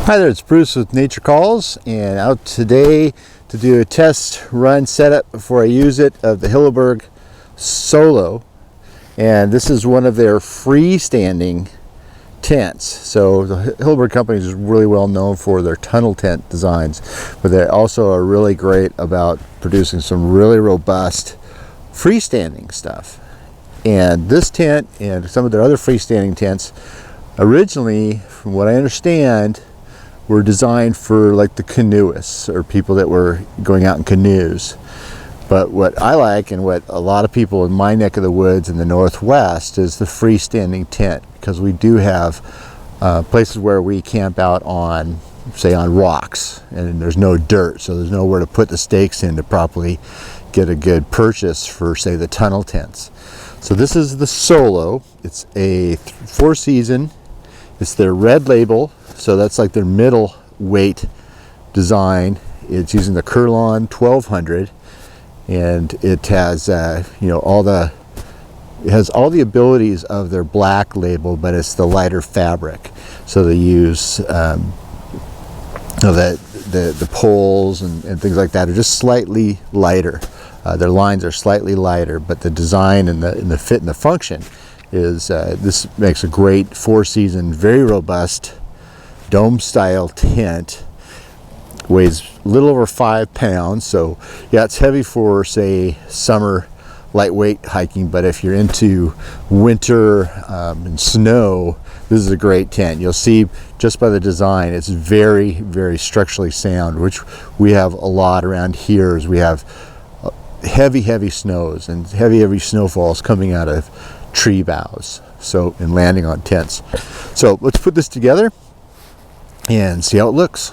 Hi there, it's Bruce with Nature Calls, and out today to do a test run setup before I use it of the Hilleberg Soulo. And this is one of their freestanding tents. So the Hilleberg company is really well known for their tunnel tent designs, but they also are really great about producing some really robust freestanding stuff. And this tent and some of their other freestanding tents originally, from what I understand, were designed for like the canoeists or people that were going out in canoes. But what I like and what a lot of people in my neck of the woods in the Northwest is the freestanding tent, because we do have places where we camp out on, say, on rocks, and there's no dirt, so there's nowhere to put the stakes in to properly get a good purchase for, say, the tunnel tents. So this is the Soulo. It's a 4-season. It's their red label, so that's like their middle weight design. It's using the Curlon 1200, and it has it has all the abilities of their black label, but it's the lighter fabric. So they use the poles and things like that are just slightly lighter. Their lines are slightly lighter, but the design and the fit and the function is this makes a great 4-season, very robust dome style tent. Weighs a little over 5 pounds, so yeah, it's heavy for, say, summer lightweight hiking, but if you're into winter and snow, this is a great tent. You'll see just by the design, it's very, very structurally sound, which we have a lot around here. As we have heavy snows and heavy snowfalls coming out of tree boughs, so, and landing on tents. So let's put this together and see how it looks.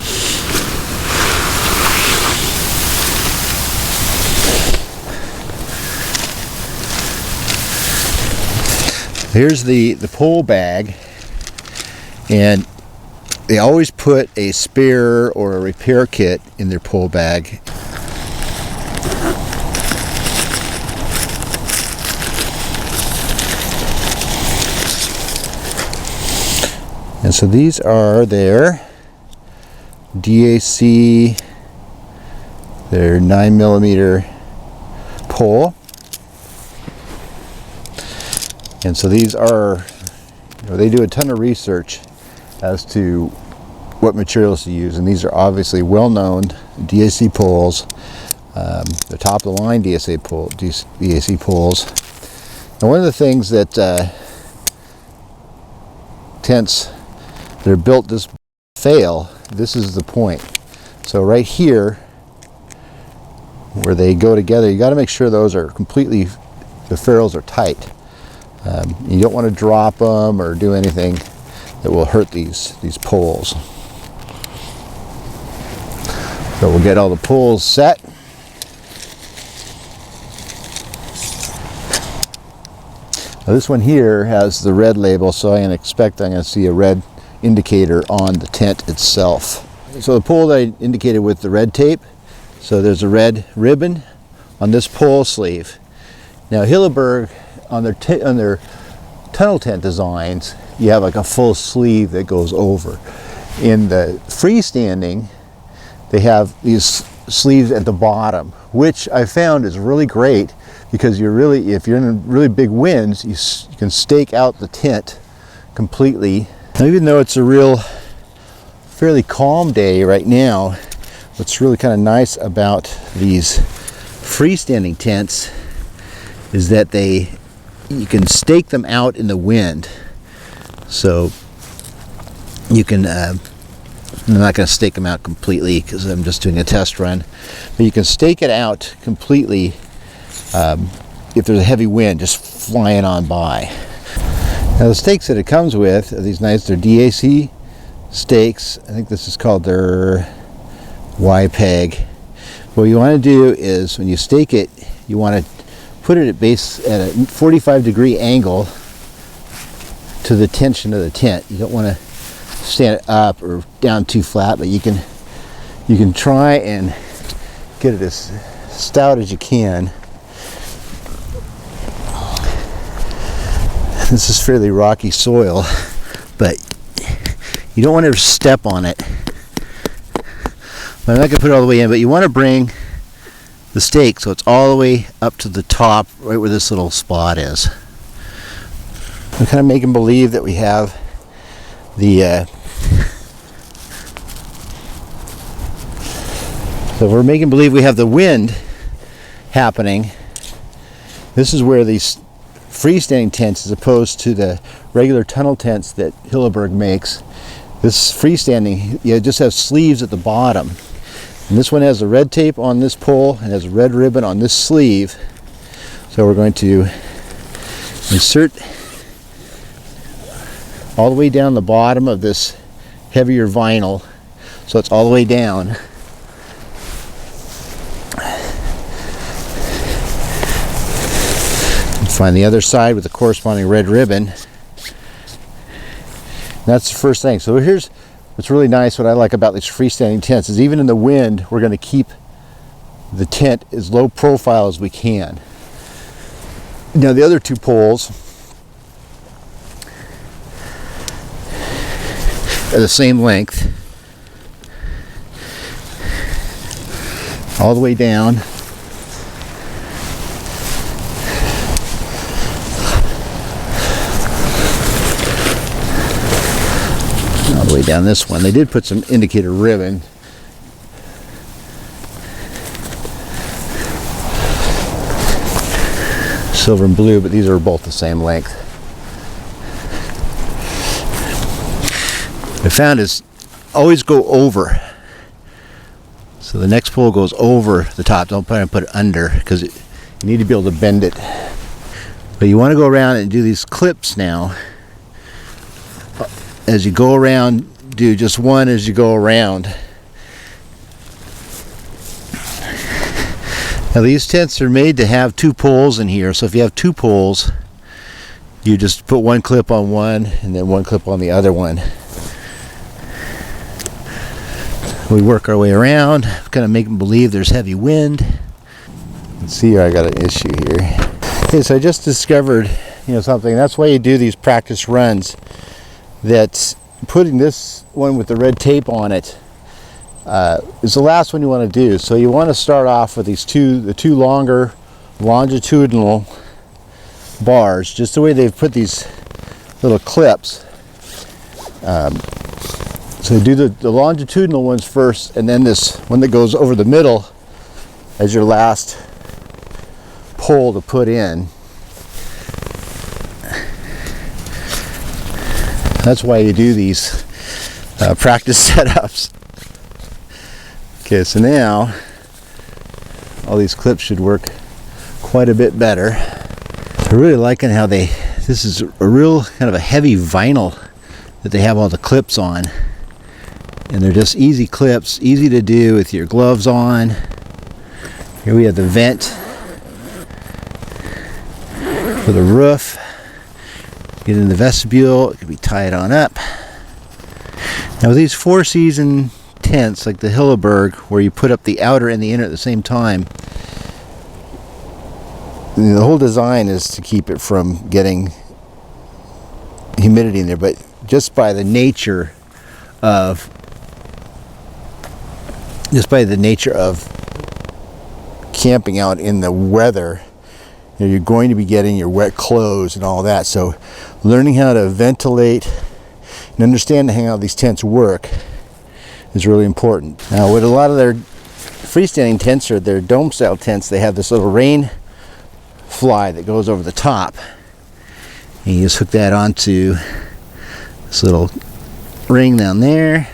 Here's the pole bag, and they always put a spare or a repair kit in their pole bag. And so these are their DAC, their 9mm pole. And so these are, they do a ton of research as to what materials to use. And these are obviously well-known DAC poles. The top of the line DAC poles. And one of the things that tents that are built this fail, this is the point. So right here, where they go together, you got to make sure those are completely, the ferrules are tight. You don't want to drop them or do anything that will hurt these poles. So we'll get all the poles set. Now this one here has the red label, so I'm going to see a red indicator on the tent itself. So the pole that I indicated with the red tape, so there's a red ribbon on this pole sleeve. Now Hilleberg, on their tunnel tent designs, you have like a full sleeve that goes over. In the freestanding, they have these sleeves at the bottom, which I found is really great, because if you're in really big winds, you can stake out the tent completely. Now, even though it's a fairly calm day right now, what's really kind of nice about these freestanding tents is that you can stake them out in the wind. So you can, I'm not going to stake them out completely because I'm just doing a test run, but you can stake it out completely if there's a heavy wind just flying on by. Now the stakes that it comes with are these nice, they're DAC stakes. I think this is called their Y-peg. What you want to do is, when you stake it, you want to put it at a 45-degree angle to the tension of the tent. You don't want to stand it up or down too flat, but you can try and get it as stout as you can. This is fairly rocky soil, but you don't want to step on it I'm not going to put it all the way in, but you want to bring the stake so it's all the way up to the top, right where this little spot is. I'm kind of making believe that we have the so we're making believe we have the wind happening. This is where these freestanding tents, as opposed to the regular tunnel tents that Hilleberg makes, this freestanding, you just have sleeves at the bottom. And this one has a red tape on this pole and has a red ribbon on this sleeve. So we're going to insert all the way down the bottom of this heavier vinyl, so it's all the way down. Find the other side with the corresponding red ribbon. That's the first thing. So here's what's really nice, what I like about these freestanding tents, is even in the wind, we're going to keep the tent as low profile as we can. Now the other two poles are the same length, all the way down. All the way down this one. They did put some indicator ribbon. Silver and blue, but these are both the same length. What I found is always go over. So the next pole goes over the top. Don't try and put it under, because you need to be able to bend it. But you want to go around and do these clips now. As you go around, do just one as you go around. Now these tents are made to have two poles in here, so if you have two poles, you just put one clip on one and then one clip on the other one. We work our way around, kind of making believe there's heavy wind. Let's see, I got an issue here. Okay, so I just discovered, something. That's why you do these practice runs. That putting this one with the red tape on it is the last one you want to do. So you want to start off with the two longer longitudinal bars, just the way they've put these little clips. So do the longitudinal ones first, and then this one that goes over the middle as your last pole to put in. That's why you do these practice setups. Okay, so now all these clips should work quite a bit better. I'm really liking how this is a real kind of a heavy vinyl that they have all the clips on. And they're just easy clips, easy to do with your gloves on. Here we have the vent for the roof. Get in the vestibule, it can be tied on up. Now with these 4-season tents like the Hilleberg, where you put up the outer and the inner at the same time, the whole design is to keep it from getting humidity in there, but just by the nature of camping out in the weather, you're going to be getting your wet clothes and all that. So learning how to ventilate and understanding how these tents work is really important. Now with a lot of their freestanding tents or their dome style tents, they have this little rain fly that goes over the top. And you just hook that onto this little ring down there.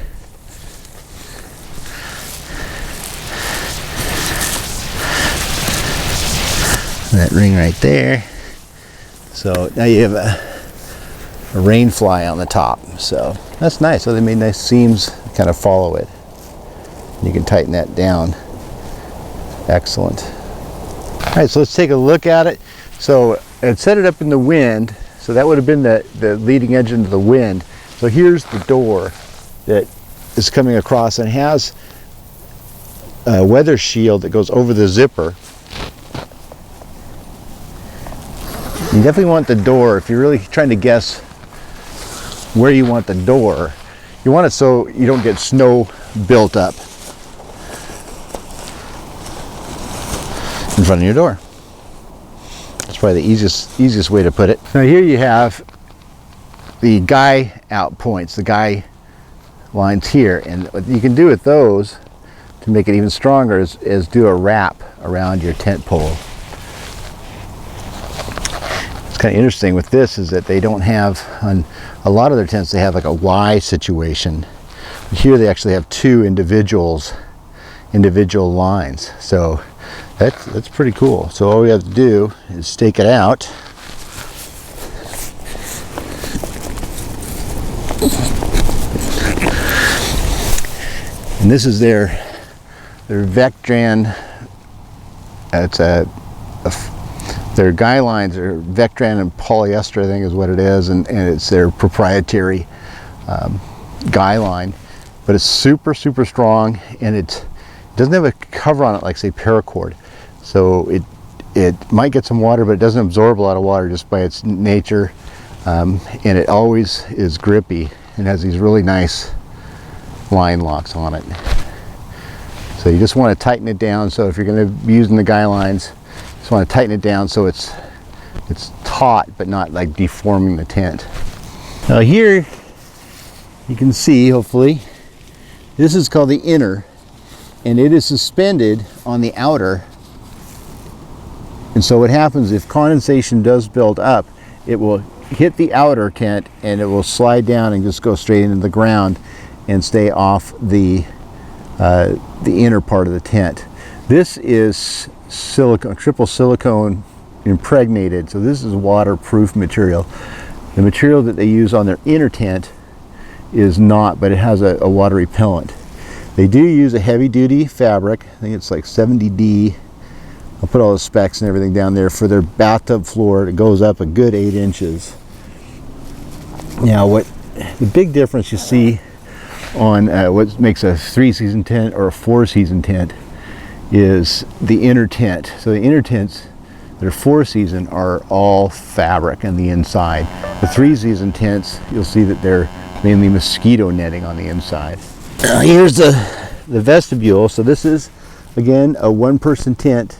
That ring right there. So now you have a rain fly on the top. So that's nice. So they made nice seams, kind of follow it. You can tighten that down. Excellent. All right, so let's take a look at it. So I'd set it up in the wind. So that would have been the leading edge into the wind. So here's the door that is coming across and has a weather shield that goes over the zipper. You definitely want the door, if you're really trying to guess where you want the door, you want it so you don't get snow built up. in front of your door. That's probably the easiest way to put it. Now here you have the guy out points, the guy lines here, and what you can do with those to make it even stronger is do a wrap around your tent pole. It's kind of interesting with this is that they don't have, on a lot of their tents, they have like a Y situation. Here they actually have two individual lines. So that's pretty cool. So all we have to do is stake it out. And this is their Vectran. It's their guy lines are Vectran and polyester, I think is what it is, and it's their proprietary guy line. But it's super strong, and it doesn't have a cover on it like, say, paracord. So it might get some water, but it doesn't absorb a lot of water just by its nature. And it always is grippy and has these really nice line locks on it. So you just want to tighten it down. So if you're going to be using the guy lines, you just want to tighten it down so it's taut but not like deforming the tent. Now here you can see, hopefully, this is called the inner, and it is suspended on the outer. And so what happens if condensation does build up, it will hit the outer tent and it will slide down and just go straight into the ground and stay off the inner part of the tent. This is silicone, triple silicone impregnated, so this is waterproof material. The material that they use on their inner tent is not, but it has a water repellent. They do use a heavy duty fabric, I think it's like 70D. I'll put all the specs and everything down there for their bathtub floor. It goes up a good 8 inches. Now what the big difference you see on what makes a 3-season tent or a 4-season tent is the inner tent. So the inner tents that are 4-season are all fabric on the inside. The 3-season tents, you'll see that they're mainly mosquito netting on the inside. Here's the vestibule. So this is, again, a 1-person tent.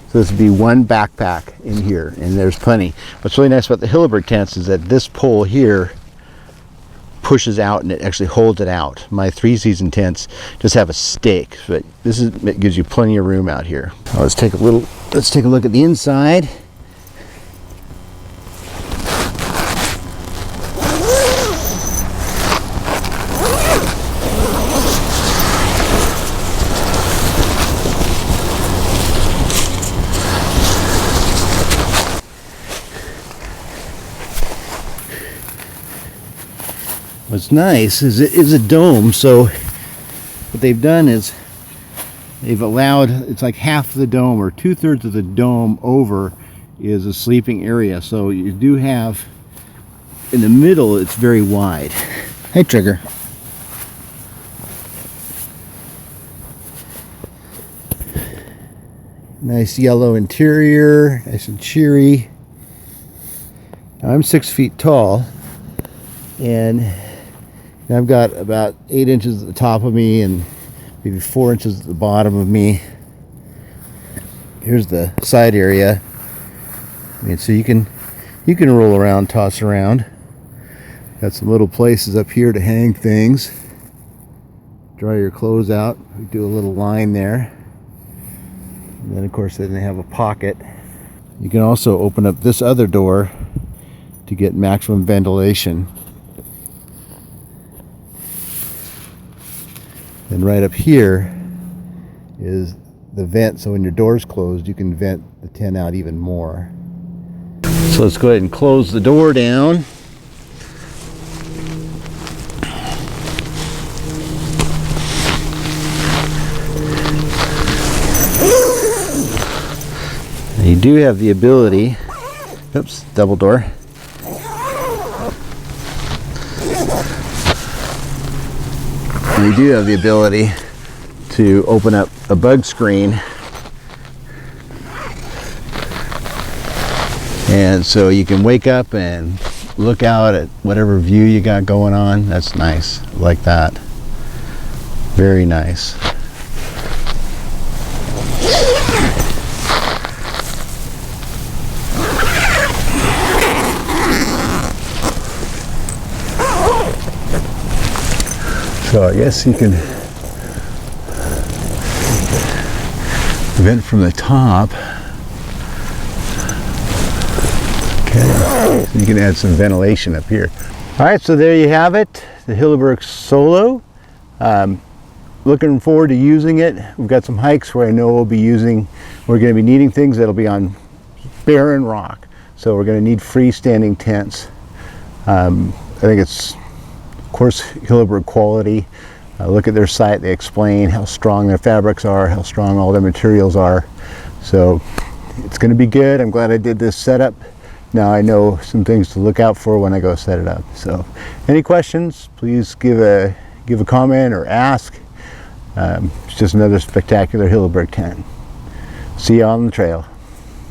So this would be one backpack in here, and there's plenty. What's really nice about the Hilleberg tents is that this pole here pushes out and it actually holds it out. My 3-season tents just have a stake, but it gives you plenty of room out here. Let's take a look at the inside. What's nice is it is a dome, so what they've done is they've allowed, it's like half the dome or 2/3 of the dome over is a sleeping area. So you do have, in the middle, it's very wide. Hey, Trigger. Nice yellow interior, nice and cheery. Now, I'm 6 feet tall, and I've got about 8 inches at the top of me and maybe 4 inches at the bottom of me. Here's the side area. I mean, so you can roll around, toss around. Got some little places up here to hang things. Dry your clothes out. We do a little line there. And then, of course, they have a pocket. You can also open up this other door to get maximum ventilation. And right up here is the vent, so when your door's closed, you can vent the tent out even more. So let's go ahead and close the door down. And you do have the ability, oops, double door. We do have the ability to open up a bug screen, and so you can wake up and look out at whatever view you got going on. That's nice. I like that. Very nice. So I guess you can vent from the top. Okay, so you can add some ventilation up here. All right, so there you have it, the Hilleberg Soulo. Looking forward to using it. We've got some hikes where I know we're going to be needing things that'll be on barren rock. So we're going to need freestanding tents. I think it's, of course, Hilleberg quality. Look at their site, they explain how strong their fabrics are, how strong all their materials are. So it's going to be good. I'm glad I did this setup. Now I know some things to look out for when I go set it up. So any questions, please give a comment or ask. It's just another spectacular Hilleberg tent. See you on the trail.